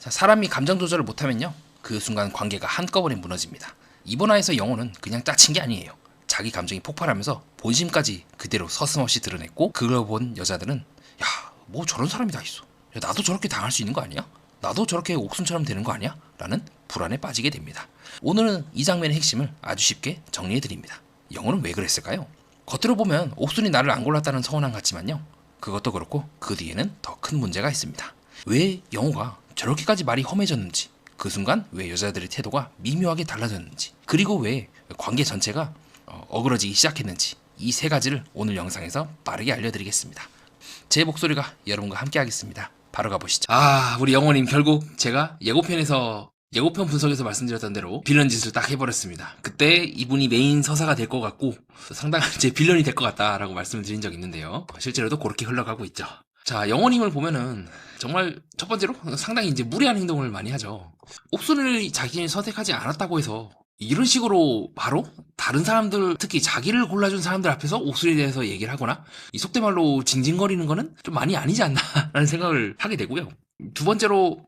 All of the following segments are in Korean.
자, 사람이 감정 조절을 못하면요, 그 순간 관계가 한꺼번에 무너집니다. 이번 화에서 영호는 그냥 짜친 게 아니에요. 자기 감정이 폭발하면서 본심까지 그대로 서슴없이 드러냈고, 그걸 본 여자들은 야, 뭐 저런 사람이 다 있어. 야, 나도 저렇게 당할 수 있는 거 아니야? 나도 저렇게 옥순처럼 되는 거 아니야? 라는 불안에 빠지게 됩니다. 오늘은 이 장면의 핵심을 아주 쉽게 정리해드립니다. 영호는 왜 그랬을까요? 겉으로 보면 옥순이 나를 안 골랐다는 서운함 같지만요, 그것도 그렇고 그 뒤에는 더 큰 문제가 있습니다. 왜 영호가 저렇게까지 말이 험해졌는지, 그 순간 왜 여자들의 태도가 미묘하게 달라졌는지, 그리고 왜 관계 전체가 어그러지기 시작했는지, 이 세 가지를 오늘 영상에서 빠르게 알려드리겠습니다. 제 목소리가 여러분과 함께 하겠습니다. 바로 가보시죠. 우리 영호님, 결국 제가 예고편 분석에서 말씀드렸던 대로 빌런 짓을 딱 해버렸습니다. 그때 이분이 메인 서사가 될 것 같고 상당한 제 빌런이 될 것 같다라고 말씀을 드린 적이 있는데요. 실제로도 그렇게 흘러가고 있죠. 자, 영호님을 보면은 정말 첫 번째로 상당히 이제 무례한 행동을 많이 하죠. 옥순을 자기는 선택하지 않았다고 해서 이런 식으로 바로 다른 사람들, 특히 자기를 골라준 사람들 앞에서 옥순에 대해서 얘기를 하거나 이 속된 말로 징징거리는 거는 좀 많이 아니지 않나라는 생각을 하게 되고요. 두 번째로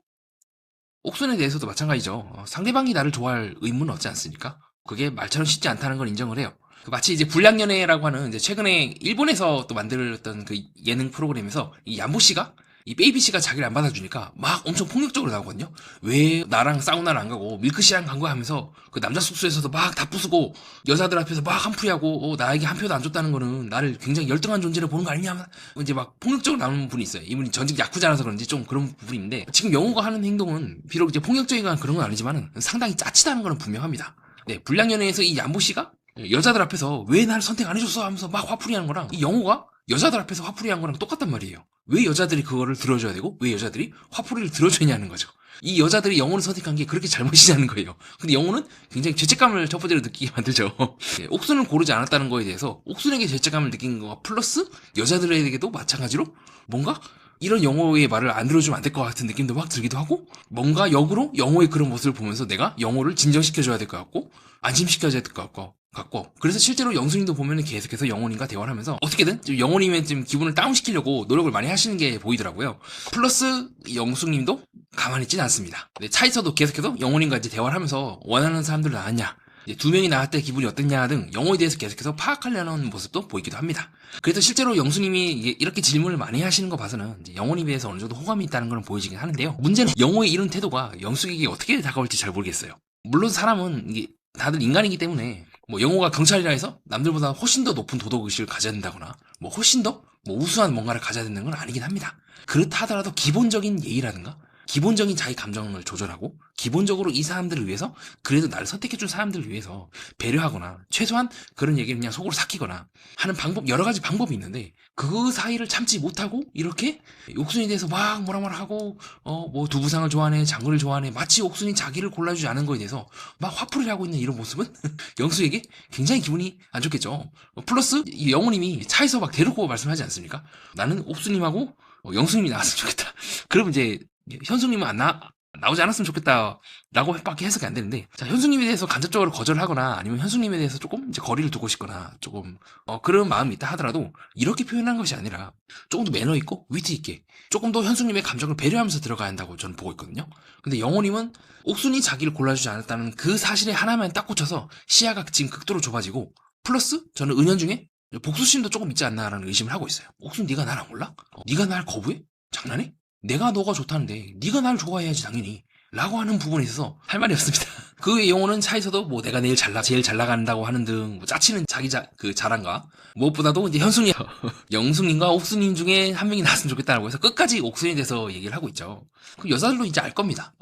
옥순에 대해서도 마찬가지죠. 상대방이 나를 좋아할 의무는 없지 않습니까? 그게 말처럼 쉽지 않다는 걸 인정을 해요. 마치 이제 불량연애라고 하는 이제 최근에 일본에서 또 만들었던 그 예능 프로그램에서 이 얀보 씨가, 이 베이비 씨가 자기를 안 받아주니까 막 엄청 폭력적으로 나오거든요. 왜 나랑 사우나를 안 가고 밀크 씨랑 간 거야 하면서 그 남자 숙소에서도 막 다 부수고 여자들 앞에서 막 한풀이하고 나에게 한 표도 안 줬다는 거는 나를 굉장히 열등한 존재로 보는 거 아니냐, 이제 막 폭력적으로 나오는 분이 있어요. 이분이 전직 야쿠자라서 그런지 좀 그런 부분인데, 지금 영호가 하는 행동은 비록 이제 폭력적인 그런 건 아니지만은 상당히 짜치다는 거는 분명합니다. 네, 불량연애에서 이 얀보 씨가 여자들 앞에서 왜 나를 선택 안 해줬어 하면서 막 화풀이하는 거랑 이 영호가 여자들 앞에서 화풀이한 거랑 똑같단 말이에요. 왜 여자들이 그거를 들어줘야 되고 왜 여자들이 화풀이를 들어줘야냐는 거죠. 이 여자들이 영호를 선택한 게 그렇게 잘못이냐는 거예요. 근데 영호는 굉장히 죄책감을 첫 번째로 느끼게 만들죠. 옥순을 고르지 않았다는 거에 대해서 옥순에게 죄책감을 느낀 거와 플러스 여자들에게도 마찬가지로 뭔가 이런 영호의 말을 안 들어주면 안 될 것 같은 느낌도 막 들기도 하고, 뭔가 역으로 영호의 그런 모습을 보면서 내가 영호를 진정시켜줘야 될 것 같고 안심시켜줘야 될 것 같고 그래서 실제로 영수님도 보면은 계속해서 영호님과 대화를 하면서 어떻게든 좀 영호님의 좀 기분을 다운시키려고 노력을 많이 하시는 게 보이더라고요. 플러스 영수님도 가만히 있지는 않습니다. 차에서도 계속해서 영호님과 이제 대화를 하면서 원하는 사람들 나왔냐, 두 명이 나왔을 때 기분이 어땠냐 등 영호에 대해서 계속해서 파악하려는 모습도 보이기도 합니다. 그래서 실제로 영수님이 이렇게 질문을 많이 하시는 거 봐서는 이제 영호에 대해서 어느 정도 호감이 있다는 건 보이지긴 하는데요. 문제는 영호의 이런 태도가 영숙에게 어떻게 다가올지 잘 모르겠어요. 물론 사람은 이게 다들 인간이기 때문에 뭐 영호가 경찰이라 해서 남들보다 훨씬 더 높은 도덕의식을 가져야 된다거나 뭐 훨씬 더 뭐 우수한 뭔가를 가져야 되는 건 아니긴 합니다. 그렇다 하더라도 기본적인 예의라든가 기본적인 자기 감정을 조절하고 기본적으로 이 사람들을 위해서, 그래도 나를 선택해준 사람들을 위해서 배려하거나 최소한 그런 얘기를 그냥 속으로 삭히거나 하는 방법, 여러 가지 방법이 있는데 그 사이를 참지 못하고 이렇게 옥순에 대해서 막 뭐라 하고 뭐 두부상을 좋아하네, 장구를 좋아하네, 마치 옥순이 자기를 골라주지 않은 거에 대해서 막 화풀이를 하고 있는 이런 모습은 영수에게 굉장히 기분이 안 좋겠죠. 플러스 영호님이 차에서 막 대놓고 말씀하지 않습니까? 나는 옥수님하고 영수님이 나왔으면 좋겠다. 그러면 이제 현숙님은 나오지 않았으면 좋겠다 라고 밖에 해석이 안 되는데, 자, 현숙님에 대해서 간접적으로 거절을 하거나 아니면 현숙님에 대해서 조금 이제 거리를 두고 싶거나 조금 그런 마음이 있다 하더라도 이렇게 표현한 것이 아니라 조금 더 매너 있고 위트 있게 조금 더 현숙님의 감정을 배려하면서 들어가야 한다고 저는 보고 있거든요. 근데 영호님은 옥순이 자기를 골라주지 않았다는 그 사실에 하나만 딱 꽂혀서 시야가 지금 극도로 좁아지고, 플러스 저는 은연중에 복수심도 조금 있지 않나라는 의심을 하고 있어요. 옥순, 네가 날 안 골라? 네가 날 거부해? 장난해? 내가 너가 좋다는데 네가 날 좋아해야지 당연히 라고 하는 부분에 있어서 할 말이 없습니다. 그 영호는 차에서도 뭐 내가 제일 잘 나간다고 하는 등 뭐 짜치는 자기 그 자랑과 무엇보다도 이제 현숙님, 영숙님과 옥수님 중에 한 명이 나왔으면 좋겠다라고 해서 끝까지 옥순에 대해서 얘기를 하고 있죠. 그럼 여자들도 이제 알 겁니다.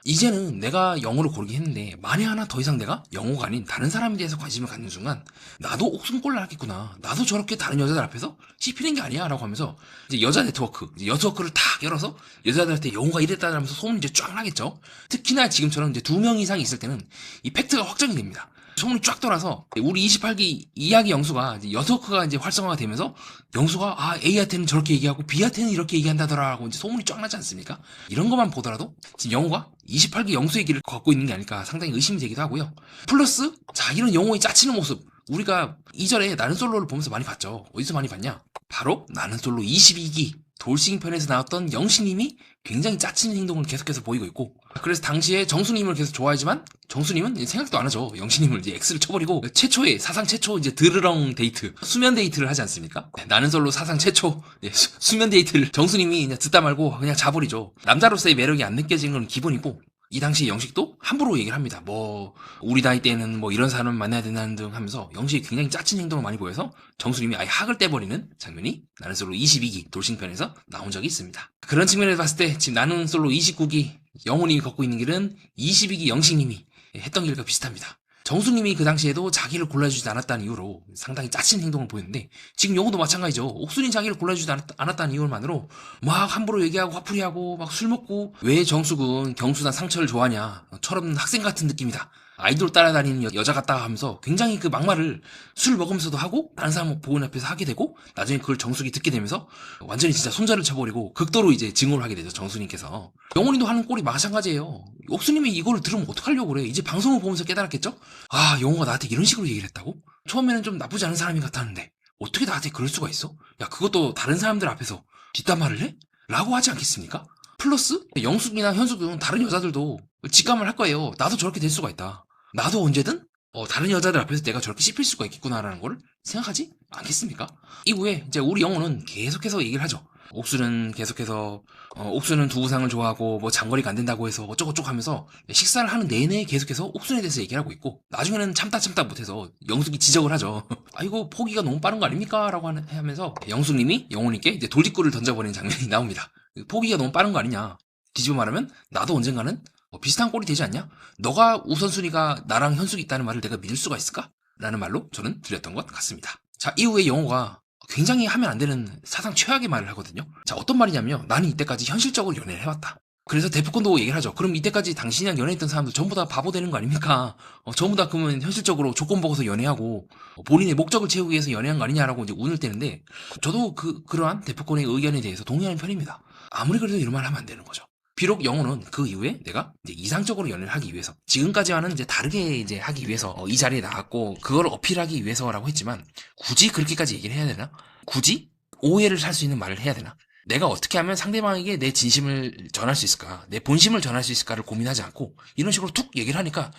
이제는 내가 영호를 고르긴 했는데 만에 하나 더 이상 내가 영호가 아닌 다른 사람에 대해서 관심을 갖는 순간 나도 옥순 꼴 나겠구나, 나도 저렇게 다른 여자들 앞에서 씹히는 게 아니야 라고 하면서 이제 여자 네트워크, 여트워크를 탁 열어서 여자들한테 영호가 이랬다면서 소문이 이제 쫙 나겠죠. 특히나 지금처럼 이제 2명 이상이 있을 때는 이 팩트가 확정이 됩니다. 소문이 쫙 돌아서 우리 28기 이야기 영수가 이제 여트워크가 이제 활성화가 되면서 영수가 A한테는 저렇게 얘기하고 B한테는 이렇게 얘기한다더라라고 이제 소문이 쫙 나지 않습니까? 이런 것만 보더라도 지금 영호가 28기 영수의 길을 걷고 있는 게 아닐까 상당히 의심이 되기도 하고요. 플러스 자, 이런 영호의 짜치는 모습 우리가 이전에 나는 솔로를 보면서 많이 봤죠. 어디서 많이 봤냐? 바로 나는 솔로 22기 돌싱 편에서 나왔던 영식님이 굉장히 짜치는 행동을 계속해서 보이고 있고, 그래서 당시에 정수님을 계속 좋아하지만 정수님은 생각도 안 하죠. 영식님을 이제 X를 쳐버리고 최초의 사상 최초 이제 드르렁 데이트, 수면 데이트를 하지 않습니까? 네, 나는 솔로 사상 최초 수면 데이트를 정수님이 그냥 듣다 말고 그냥 자버리죠. 남자로서의 매력이 안 느껴지는 건 기본이고, 이 당시 영식도 함부로 얘기를 합니다. 뭐 우리 나이 때는 뭐 이런 사람 만나야 된다는 등 하면서 영식이 굉장히 짜친 행동을 많이 보여서 정수님이 아예 학을 떼버리는 장면이 나는 솔로 22기 돌싱편에서 나온 적이 있습니다. 그런 측면에서 봤을 때 지금 나는 솔로 29기 영호님이 걷고 있는 길은 22기 영식님이 했던 길과 비슷합니다. 정수님이 그 당시에도 자기를 골라주지 않았다는 이유로 상당히 짜친 행동을 보였는데, 지금 영호도 마찬가지죠. 옥순이 자기를 골라주지 않았다는 이유만으로 막 함부로 얘기하고 화풀이하고 막 술 먹고, 왜 정숙은 경수나 상처를 좋아하냐, 철없는 학생 같은 느낌이다, 아이돌 따라다니는 여자 같다 하면서 굉장히 그 막말을 술 먹으면서도 하고 다른 사람 보는 앞에서 하게 되고, 나중에 그걸 정숙이 듣게 되면서 완전히 진짜 손절을 쳐버리고 극도로 이제 증오를 하게 되죠. 정수님께서. 영훈이도 하는 꼴이 마찬가지예요. 옥수님이 이거를 들으면 어떡하려고 그래. 이제 방송을 보면서 깨달았겠죠? 아, 영호가 나한테 이런 식으로 얘기를 했다고? 처음에는 좀 나쁘지 않은 사람인 것 같았는데 어떻게 나한테 그럴 수가 있어? 야, 그것도 다른 사람들 앞에서 뒷담화를 해? 라고 하지 않겠습니까? 플러스 영숙이나 현숙은 다른 여자들도 직감을 할 거예요. 나도 저렇게 될 수가 있다. 나도 언제든 다른 여자들 앞에서 내가 저렇게 씹힐 수가 있겠구나라는 걸 생각하지 않겠습니까? 이후에 이제 우리 영호는 계속해서 얘기를 하죠. 옥수는 계속해서 옥수는 두부상을 좋아하고 뭐 장거리가 안 된다고 해서 어쩌고저쩌고 하면서 식사를 하는 내내 계속해서 옥순에 대해서 얘기를 하고 있고, 나중에는 참다 못해서 영숙이 지적을 하죠. 아, 이거 포기가 너무 빠른 거 아닙니까? 라고 하면서 영숙님이 영호님께 이제 돌직구를 던져버리는 장면이 나옵니다. 포기가 너무 빠른 거 아니냐, 뒤집어 말하면 나도 언젠가는 비슷한 꼴이 되지 않냐? 너가 우선순위가 나랑 현숙이 있다는 말을 내가 믿을 수가 있을까? 라는 말로 저는 들렸던 것 같습니다. 자, 이후에 영호가 굉장히 하면 안 되는 사상 최악의 말을 하거든요. 자, 어떤 말이냐면, 나는 이때까지 현실적으로 연애를 해왔다. 그래서 데프콘도 얘기를 하죠. 그럼 이때까지 당신이랑 연애했던 사람들 전부 다 바보 되는 거 아닙니까? 전부 다 그러면 현실적으로 조건 보고서 연애하고 본인의 목적을 채우기 위해서 연애한 거 아니냐라고 이제 운을 떼는데, 저도 그러한 데프콘의 의견에 대해서 동의하는 편입니다. 아무리 그래도 이런 말 하면 안 되는 거죠. 비록 영호는 그 이후에 내가 이제 이상적으로 연애를 하기 위해서, 지금까지와는 이제 다르게 이제 하기 위해서 이 자리에 나왔고 그걸 어필하기 위해서라고 했지만, 굳이 그렇게까지 얘기를 해야 되나? 굳이 오해를 살 수 있는 말을 해야 되나? 내가 어떻게 하면 상대방에게 내 진심을 전할 수 있을까, 내 본심을 전할 수 있을까를 고민하지 않고 이런 식으로 툭 얘기를 하니까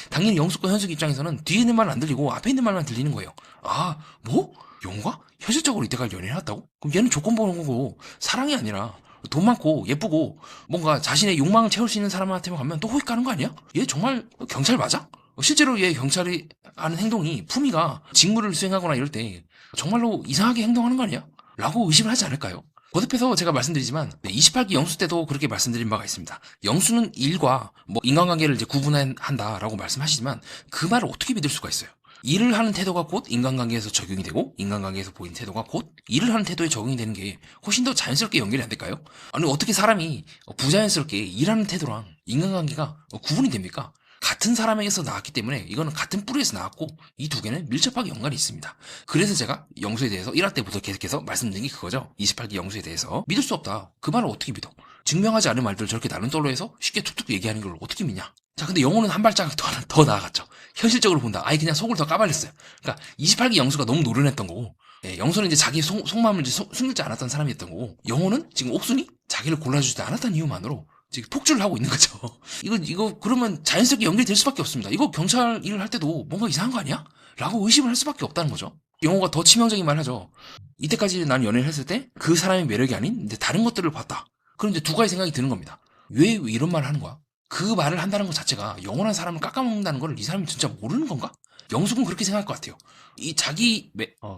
당연히 영숙과 현숙 입장에서는 뒤에 있는 말은 안 들리고 앞에 있는 말만 들리는 거예요. 아, 뭐? 영호가 현실적으로 이때까지 연애를 해왔다고? 그럼 얘는 조건 보는 거고, 사랑이 아니라 돈 많고 예쁘고 뭔가 자신의 욕망을 채울 수 있는 사람한테만 가면 또 호익 가는 거 아니야? 얘 정말 경찰 맞아? 실제로 얘 경찰이 하는 행동이, 품위가 직무를 수행하거나 이럴 때 정말로 이상하게 행동하는 거 아니야? 라고 의심을 하지 않을까요? 거듭해서 제가 말씀드리지만 28기 영수 때도 그렇게 말씀드린 바가 있습니다. 영수는 일과 뭐 인간관계를 이제 구분한다라고 말씀하시지만 그 말을 어떻게 믿을 수가 있어요? 일을 하는 태도가 곧 인간관계에서 적용이 되고, 인간관계에서 보이는 태도가 곧 일을 하는 태도에 적용이 되는 게 훨씬 더 자연스럽게 연결이 안 될까요? 아니, 어떻게 사람이 부자연스럽게 일하는 태도랑 인간관계가 구분이 됩니까? 같은 사람에게서 나왔기 때문에 이거는 같은 뿌리에서 나왔고, 이 두 개는 밀접하게 연관이 있습니다. 그래서 제가 영수에 대해서 1화 때부터 계속해서 말씀드린 게 그거죠. 28기 영수에 대해서 믿을 수 없다. 그 말을 어떻게 믿어? 증명하지 않은 말들을 저렇게 나눈 떨로 해서 쉽게 툭툭 얘기하는 걸 어떻게 믿냐? 자, 근데 영호는 한 발짝 더 나아갔죠. 현실적으로 본다. 아예 그냥 속을 더 까발렸어요. 그러니까 28기 영수가 너무 노련했던 거고, 영수는 이제 자기 속마음을 이제 숨기지 않았던 사람이었던 거고, 영호는 지금 옥순이 자기를 골라주지 않았다는 이유만으로 지금 폭주를 하고 있는 거죠. 이거 그러면 자연스럽게 연결될 수밖에 없습니다. 이거 경찰 일을 할 때도 뭔가 이상한 거 아니야? 라고 의심을 할 수밖에 없다는 거죠. 영호가 더 치명적인 말 하죠. 이때까지 난 연애를 했을 때 그 사람의 매력이 아닌 이제 다른 것들을 봤다. 그럼 이제 두 가지 생각이 드는 겁니다. 왜 이런 말을 하는 거야? 그 말을 한다는 것 자체가 영원한 사람을 깎아먹는다는 걸 이 사람이 진짜 모르는 건가? 영숙은 그렇게 생각할 것 같아요. 이 자기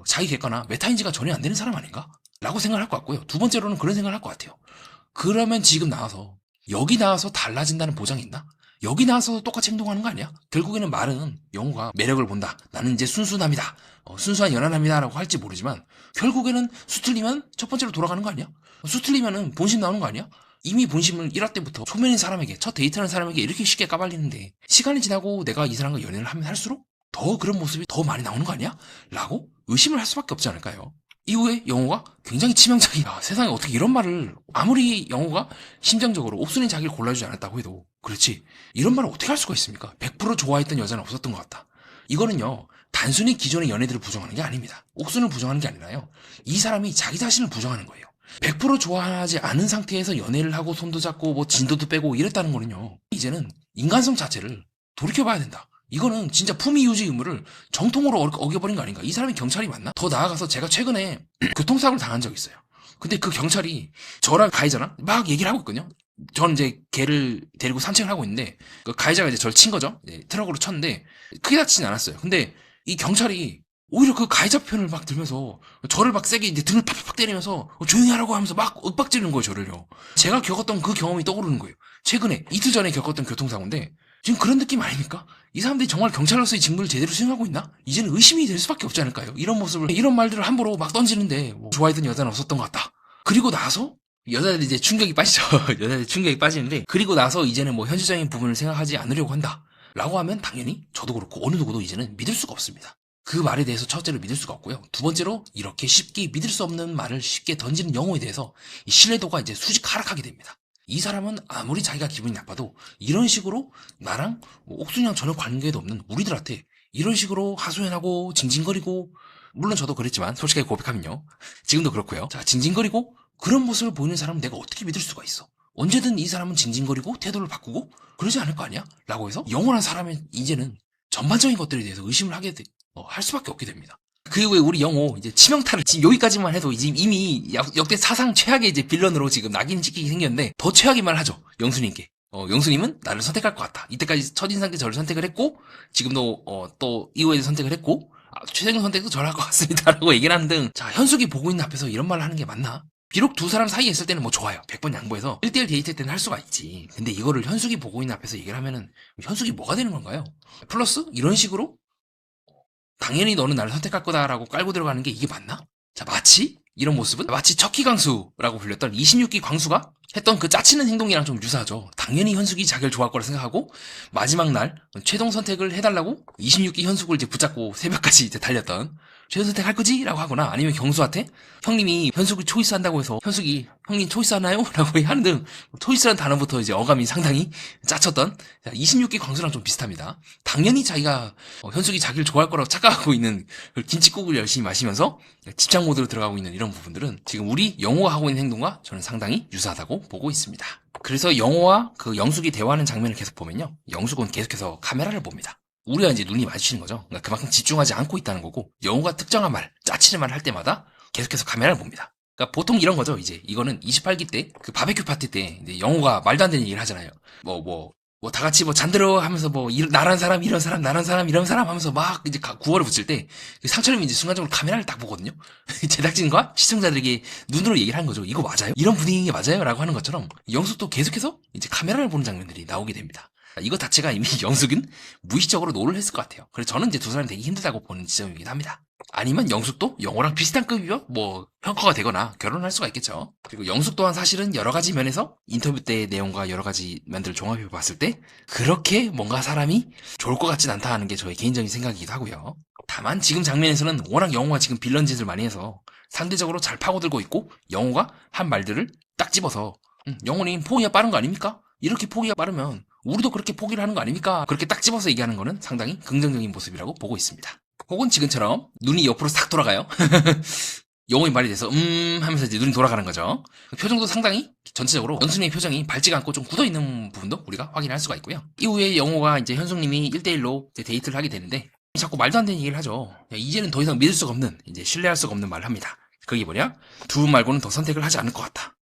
객관화, 메타인지가 전혀 안 되는 사람 아닌가? 라고 생각을 할 것 같고요. 두 번째로는 그런 생각을 할 것 같아요. 그러면 지금 여기 나와서 달라진다는 보장이 있나? 여기 나와서 똑같이 행동하는 거 아니야? 결국에는 말은 영호가 매력을 본다. 나는 이제 순수남이다. 순수한 연하남이다. 라고 할지 모르지만 결국에는 수틀리면 첫 번째로 돌아가는 거 아니야? 수틀리면은 본심 나오는 거 아니야? 이미 본심을 1화 때부터 초면인 사람에게, 첫 데이트하는 사람에게 이렇게 쉽게 까발리는데, 시간이 지나고 내가 이 사람과 연애를 하면 할수록 더 그런 모습이 더 많이 나오는 거 아니야? 라고 의심을 할 수밖에 없지 않을까요? 이후에 영호가 굉장히 치명적인, 세상에 어떻게 이런 말을, 아무리 영호가 심정적으로 옥순이 자기를 골라주지 않았다고 해도, 그렇지, 이런 말을 어떻게 할 수가 있습니까? 100% 좋아했던 여자는 없었던 것 같다. 이거는요, 단순히 기존의 연애들을 부정하는 게 아닙니다. 옥순을 부정하는 게 아니라요, 이 사람이 자기 자신을 부정하는 거예요. 100% 좋아하지 않은 상태에서 연애를 하고 손도 잡고 뭐 진도도 빼고 이랬다는 거는요. 이제는 인간성 자체를 돌이켜봐야 된다. 이거는 진짜 품위 유지 의무를 정통으로 어겨버린 거 아닌가. 이 사람이 경찰이 맞나? 더 나아가서 제가 최근에 교통사고를 당한 적이 있어요. 근데 그 경찰이 저랑 가해자랑 막 얘기를 하고 있거든요. 저는 이제 걔를 데리고 산책을 하고 있는데 그 가해자가 이제 저를 친 거죠. 트럭으로 쳤는데 크게 다치진 않았어요. 근데 이 경찰이 오히려 그 가해자 편을 막 들면서 저를 막 세게 이제 등을 팍팍 때리면서 조용히 하라고 하면서 막 윽박지르는 거예요, 저를요. 제가 겪었던 그 경험이 떠오르는 거예요. 최근에 이틀 전에 겪었던 교통사고인데 지금 그런 느낌 아닙니까? 이 사람들이 정말 경찰로서의 직무를 제대로 수행하고 있나? 이제는 의심이 될 수밖에 없지 않을까요? 이런 모습을, 이런 말들을 함부로 막 던지는데 뭐 좋아했던 여자는 없었던 것 같다. 그리고 나서 여자들이 이제 충격이 빠지죠. 여자들이 충격이 빠지는데 그리고 나서 이제는 뭐 현실적인 부분을 생각하지 않으려고 한다. 라고 하면 당연히 저도 그렇고 어느 누구도 이제는 믿을 수가 없습니다. 그 말에 대해서 첫째로 믿을 수가 없고요. 두 번째로 이렇게 쉽게 믿을 수 없는 말을 쉽게 던지는 영호에 대해서 이 신뢰도가 이제 수직 하락하게 됩니다. 이 사람은 아무리 자기가 기분이 나빠도 이런 식으로 나랑 옥순이랑 전혀 관계도 없는 우리들한테 이런 식으로 하소연하고 징징거리고, 물론 저도 그랬지만 솔직하게 고백하면요. 지금도 그렇고요. 자, 징징거리고 그런 모습을 보이는 사람은 내가 어떻게 믿을 수가 있어. 언제든 이 사람은 징징거리고 태도를 바꾸고 그러지 않을 거 아니야? 라고 해서 영원한 사람은 이제는 전반적인 것들에 대해서 의심을 할 수밖에 없게 됩니다. 그 이후에 우리 영호 이제 치명타를 지금 여기까지만 해도 이미 역대 사상 최악의 이제 빌런으로 지금 낙인 찍히게 생겼는데 더 최악의 말 하죠. 영수님께. 영수님은 나를 선택할 것 같다. 이때까지 첫인상 때 저를 선택을 했고 지금도 또 이후에도 선택을 했고 최종 선택도 저를 할 것 같습니다. 라고 얘기를 하는 등, 자, 현숙이 보고 있는 앞에서 이런 말을 하는 게 맞나? 비록 두 사람 사이에 있을 때는 뭐 좋아요. 100번 양보해서 1대1 데이트 때는 할 수가 있지. 근데 이거를 현숙이 보고 있는 앞에서 얘기를 하면은 현숙이 뭐가 되는 건가요? 플러스 이런 식으로 당연히 너는 나를 선택할 거다라고 깔고 들어가는 게 이게 맞나? 자, 마치 이런 모습은 마치 척키 광수라고 불렸던 26기 광수가 했던 그 짜치는 행동이랑 좀 유사하죠. 당연히 현숙이 자기를 좋아할 거라 생각하고 마지막 날 최종 선택을 해달라고 26기 현숙을 이제 붙잡고 새벽까지 이제 달렸던, 최종 선택할 거지? 라고 하거나 아니면 경수한테 형님이 현숙을 초이스한다고 해서 현숙이 형님 초이스하나요? 라고 하는 등 초이스라는 단어부터 이제 어감이 상당히 짜쳤던 26기 광수랑 좀 비슷합니다. 당연히 자기가 현숙이 자기를 좋아할 거라고 착각하고 있는 그 김치국을 열심히 마시면서 집착 모드로 들어가고 있는 이런 부분들은 지금 우리 영호가 하고 있는 행동과 저는 상당히 유사하다고 보고 있습니다. 그래서 영호와 그 영숙이 대화하는 장면을 계속 보면요, 영숙은 계속해서 카메라를 봅니다. 우리가 이제 눈이 마주치는 거죠. 그러니까 그만큼 집중하지 않고 있다는 거고, 영호가 특정한 말, 짜치는 말을 할 때마다 계속해서 카메라를 봅니다. 그러니까 보통 이런 거죠. 이제 이거는 28기 때 그 바베큐 파티 때 이제 영호가 말도 안 되는 얘기를 하잖아요. 다 같이 잔들어 하면서 나란 사람, 이런 사람, 나란 사람, 이런 사람 하면서 막 이제 구호를 붙일 때 상철님이 이제 순간적으로 카메라를 딱 보거든요. 제작진과 시청자들에게 눈으로 얘기를 한 거죠. 이거 맞아요? 이런 분위기인 게 맞아요? 라고 하는 것처럼 영숙도 계속해서 이제 카메라를 보는 장면들이 나오게 됩니다. 이거 자체가 이미 영숙은 무의식적으로 노를 했을 것 같아요. 그래서 저는 이제 두 사람이 되게 힘들다고 보는 지점이긴 합니다. 아니면 영숙도 영호랑 비슷한 급이면 형커가 되거나 결혼할 수가 있겠죠. 그리고 영숙 또한 사실은 여러 가지 면에서 인터뷰 때의 내용과 여러 가지 면들을 종합해 봤을 때 그렇게 뭔가 사람이 좋을 것 같진 않다 하는 게 저의 개인적인 생각이기도 하고요. 다만 지금 장면에서는 워낙 영호가 지금 빌런 짓을 많이 해서 상대적으로 잘 파고들고 있고, 영호가 한 말들을 딱 집어서 영호님 포기가 빠른 거 아닙니까? 이렇게 포기가 빠르면 우리도 그렇게 포기를 하는 거 아닙니까? 그렇게 딱 집어서 얘기하는 거는 상당히 긍정적인 모습이라고 보고 있습니다. 혹은 지금처럼 눈이 옆으로 싹 돌아가요. 영호의 말이 돼서 하면서 이제 눈이 돌아가는 거죠. 표정도 상당히 전체적으로 영숙님의 표정이 밝지가 않고 좀 굳어있는 부분도 우리가 확인할 수가 있고요. 이후에 영호가 이제 현숙님이 1대1로 데이트를 하게 되는데 자꾸 말도 안 되는 얘기를 하죠. 이제는 더 이상 믿을 수가 없는, 이제 신뢰할 수가 없는 말을 합니다. 그게 뭐냐? 두 분 말고는 더 선택을 하지 않을 것 같다.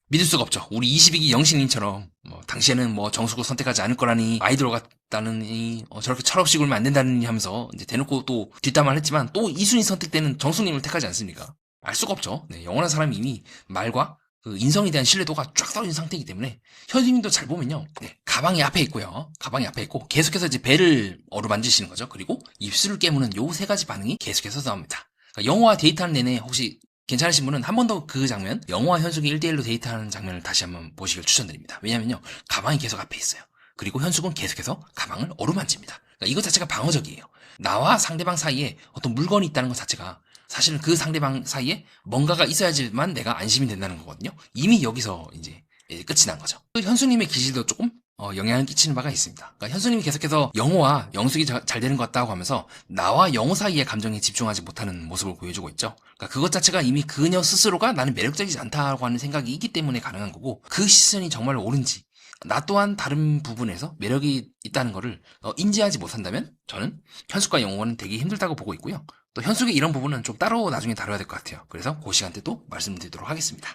믿을 수가 없죠. 우리 22기 영신님처럼 당시에는 정숙을 선택하지 않을 거라니, 아이돌 같다느니, 저렇게 철없이 굴면 안 된다느니 하면서 이제 대놓고 또 뒷담화를 했지만 또 이순이 선택 때는 정숙님을 택하지 않습니까? 알 수가 없죠. 네, 영원한 사람이 이미 말과 그 인성에 대한 신뢰도가 쫙 떨어진 상태이기 때문에 현수님도 잘 보면요, 네, 가방이 앞에 있고요. 가방이 앞에 있고 계속해서 이제 배를 어루만지시는 거죠. 그리고 입술을 깨무는 요 세 가지 반응이 계속해서 나옵니다. 그러니까 영호와 데이트하는 내내 혹시 괜찮으신 분은 한 번 더 그 장면, 영호와 현숙이 1대1로 데이트하는 장면을 다시 한번 보시길 추천드립니다. 왜냐면요, 가방이 계속 앞에 있어요. 그리고 현숙은 계속해서 가방을 어루만집니다. 그러니까 이것 자체가 방어적이에요. 나와 상대방 사이에 어떤 물건이 있다는 것 자체가 사실은 그 상대방 사이에 뭔가가 있어야지만 내가 안심이 된다는 거거든요. 이미 여기서 이제 끝이 난 거죠. 현숙님의 기질도 조금 영향을 끼치는 바가 있습니다. 그러니까 현수님이 계속해서 영호와 영숙이 잘 되는 것 같다고 하면서 나와 영호 사이의 감정에 집중하지 못하는 모습을 보여주고 있죠. 그러니까 그것 자체가 이미 그녀 스스로가 나는 매력적이지 않다고 하는 생각이 있기 때문에 가능한 거고, 그 시선이 정말 옳은지 나 또한 다른 부분에서 매력이 있다는 거를 인지하지 못한다면 저는 현숙과 영호는 되게 힘들다고 보고 있고요. 또 현숙의 이런 부분은 좀 따로 나중에 다뤄야 될 것 같아요. 그래서 그 시간 때 또 말씀드리도록 하겠습니다.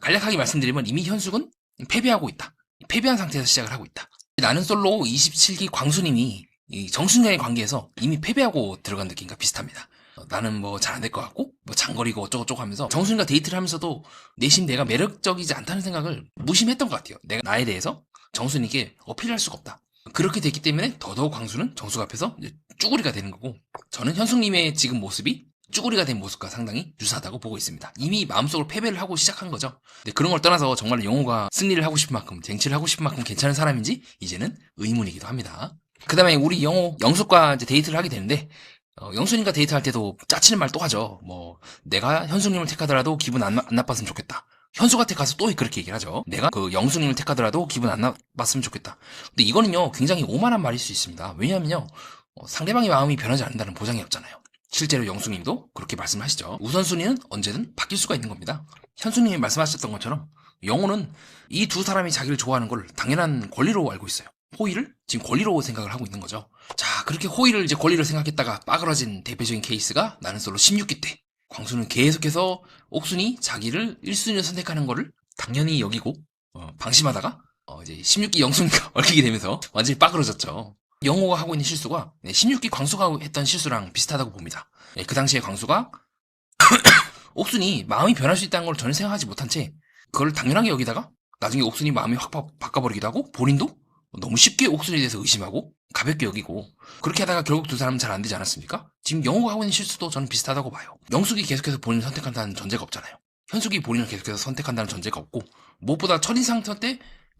간략하게 말씀드리면 이미 현숙은 패배하고 있다. 패배한 상태에서 시작을 하고 있다. 나는 솔로 27기 광수님이 이 정순영의 관계에서 이미 패배하고 들어간 느낌과 비슷합니다. 나는 뭐 잘 안 될 것 같고 뭐 장거리고 어쩌고저쩌고 하면서 정순이가 데이트를 하면서도 내심 내가 매력적이지 않다는 생각을 무심했던 것 같아요. 내가 나에 대해서 정순이에게 어필할 수가 없다. 그렇게 됐기 때문에 더더욱 광수는 정숙 앞에서 이제 쭈구리가 되는 거고, 저는 현숙님의 지금 모습이 쭈구리가 된 모습과 상당히 유사하다고 보고 있습니다. 이미 마음속으로 패배를 하고 시작한 거죠. 근데 그런 걸 떠나서 정말 영호가 승리를 하고 싶은 만큼, 쟁취를 하고 싶은 만큼 괜찮은 사람인지 이제는 의문이기도 합니다. 그 다음에 우리 영호, 영숙과 이제 데이트를 하게 되는데, 영수님과 데이트할 때도 짜치는 말 또 하죠. 뭐 내가 현숙님을 택하더라도 기분 안 나빴으면 좋겠다. 현숙한테 가서 또 그렇게 얘기를 하죠. 내가 그 영숙님을 택하더라도 기분 안 나빴으면 좋겠다. 근데 이거는요 굉장히 오만한 말일 수 있습니다. 왜냐하면요 상대방의 마음이 변하지 않는다는 보장이 없잖아요. 실제로 영숙님도 그렇게 말씀하시죠. 우선순위는 언제든 바뀔 수가 있는 겁니다. 현숙님이 말씀하셨던 것처럼 영호는 이 두 사람이 자기를 좋아하는 걸 당연한 권리로 알고 있어요. 호의를 지금 권리로 생각을 하고 있는 거죠. 자, 그렇게 호의를 이제 권리로 생각했다가 빠그러진 대표적인 케이스가 나는 솔로 16기 때, 광수는 계속해서 옥순이 자기를 1순위로 선택하는 거를 당연히 여기고 방심하다가 이제 16기 영순이가 얽히게 되면서 완전히 빠그러졌죠. 영호가 하고 있는 실수가 16기 광수가 했던 실수랑 비슷하다고 봅니다. 그 당시에 광수가 옥순이 마음이 변할 수 있다는 걸 전혀 생각하지 못한 채 그걸 당연하게 여기다가 나중에 옥순이 마음이 확 바꿔버리기도 하고 본인도 너무 쉽게 옥순이에 대해서 의심하고 가볍게 여기고 그렇게 하다가 결국 두 사람은 잘 안 되지 않았습니까? 지금 영호가 하고 있는 실수도 저는 비슷하다고 봐요. 영숙이 계속해서 본인을 선택한다는 전제가 없잖아요. 현숙이 본인을 계속해서 선택한다는 전제가 없고, 무엇보다 첫인상 때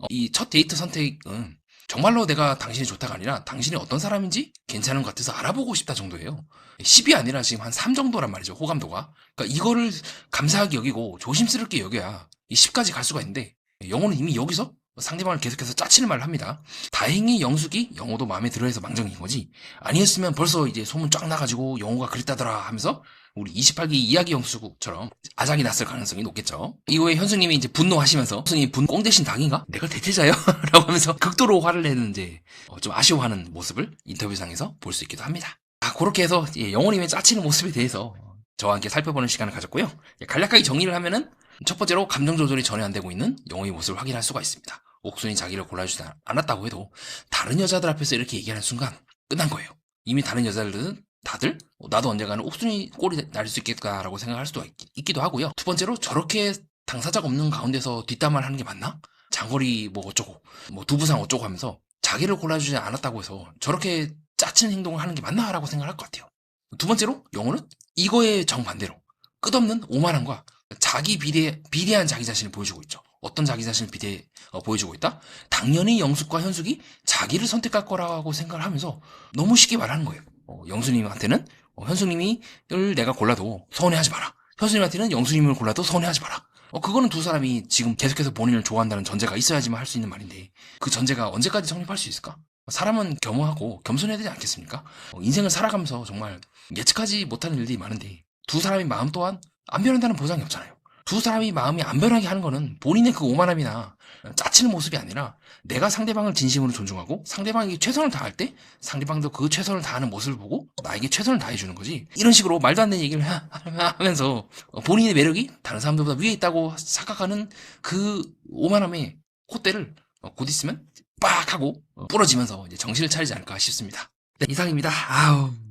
이 첫 데이트 선택은 정말로 내가 당신이 좋다가 아니라 당신이 어떤 사람인지 괜찮은 것 같아서 알아보고 싶다 정도예요. 10이 아니라 지금 한 3 정도란 말이죠. 호감도가. 그러니까 이거를 감사하게 여기고 조심스럽게 여겨야 이 10까지 갈 수가 있는데, 영호는 이미 여기서 상대방을 계속해서 짜치는 말을 합니다. 다행히 영숙이 영호도 마음에 들어해서 망정인 거지, 아니었으면 벌써 이제 소문 쫙 나가지고 영호가 그랬다더라 하면서 우리 28기 이야기 영숙처럼 아작이 났을 가능성이 높겠죠. 이후에 현숙님이 이제 분노하시면서 현숙님이 꽁 대신 닭인가? 내가 대체자요? 라고 하면서 극도로 화를 내는 이제 좀 아쉬워하는 모습을 인터뷰상에서 볼 수 있기도 합니다. 그렇게 해서 영호님의 짜치는 모습에 대해서 저와 함께 살펴보는 시간을 가졌고요. 간략하게 정리를 하면은 첫 번째로 감정 조절이 전혀 안 되고 있는 영호의 모습을 확인할 수가 있습니다. 옥순이 자기를 골라주지 않았다고 해도 다른 여자들 앞에서 이렇게 얘기하는 순간 끝난 거예요. 이미 다른 여자들은 다들 나도 언젠가는 옥순이 꼴이 날 수 있겠다라고 생각할 수도 있기도 하고요. 두 번째로 저렇게 당사자가 없는 가운데서 뒷담화를 하는 게 맞나? 장거리 뭐 어쩌고 뭐 두부상 어쩌고 하면서 자기를 골라주지 않았다고 해서 저렇게 짜치는 행동을 하는 게 맞나라고 생각할 것 같아요. 두 번째로 영호는 이거에 정반대로 끝없는 오만함과 자기 비대한 자기 자신을 보여주고 있죠. 어떤 자기 자신을 보여주고 있다? 당연히 영숙과 현숙이 자기를 선택할 거라고 생각을 하면서 너무 쉽게 말하는 거예요. 영수님한테는 현숙님을 내가 골라도 서운해하지 마라. 현숙님한테는 영수님을 골라도 서운해하지 마라. 그거는 두 사람이 지금 계속해서 본인을 좋아한다는 전제가 있어야지만 할 수 있는 말인데, 그 전제가 언제까지 성립할 수 있을까? 사람은 겸허하고 겸손해야 되지 않겠습니까? 인생을 살아가면서 정말 예측하지 못하는 일들이 많은데 두 사람의 마음 또한 안 변한다는 보장이 없잖아요. 두 사람이 마음이 안 변하게 하는 거는 본인의 그 오만함이나 짜치는 모습이 아니라 내가 상대방을 진심으로 존중하고 상대방에게 최선을 다할 때 상대방도 그 최선을 다하는 모습을 보고 나에게 최선을 다해주는 거지, 이런 식으로 말도 안 되는 얘기를 하면서 본인의 매력이 다른 사람들보다 위에 있다고 착각하는 그 오만함의 콧대를 곧 있으면 빡 하고 부러지면서 이제 정신을 차리지 않을까 싶습니다. 네, 이상입니다.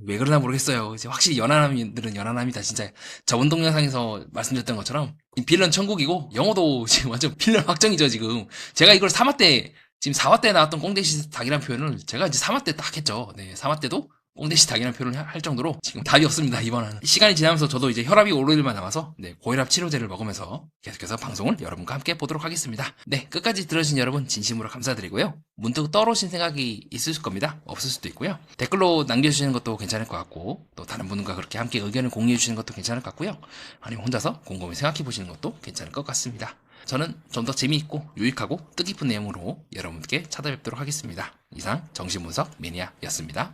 왜 그러나 모르겠어요. 이제 확실히 연하남들은 연하남이다. 진짜 저번 동영상에서 말씀드렸던 것처럼 빌런 천국이고 영어도 지금 완전 빌런 확정이죠. 지금 제가 이걸 3화 때, 지금 4화 때 나왔던 꽁대시 닭이라는 표현을 제가 이제 3화 때 딱 했죠. 네, 3화 때도 꽁대시 닭이라는 표현을 할 정도로 지금 답이 없습니다. 이번에는 시간이 지나면서 저도 이제 혈압이 오를 일만 남아서 고혈압 치료제를 먹으면서 계속해서 방송을 여러분과 함께 보도록 하겠습니다. 네, 끝까지 들어주신 여러분 진심으로 감사드리고요. 문득 떠오르신 생각이 있으실 겁니다. 없을 수도 있고요. 댓글로 남겨주시는 것도 괜찮을 것 같고, 또 다른 분과 그렇게 함께 의견을 공유해 주시는 것도 괜찮을 것 같고요. 아니면 혼자서 곰곰이 생각해 보시는 것도 괜찮을 것 같습니다. 저는 좀 더 재미있고 유익하고 뜻깊은 내용으로 여러분께 찾아뵙도록 하겠습니다. 이상 정신분석 매니아였습니다.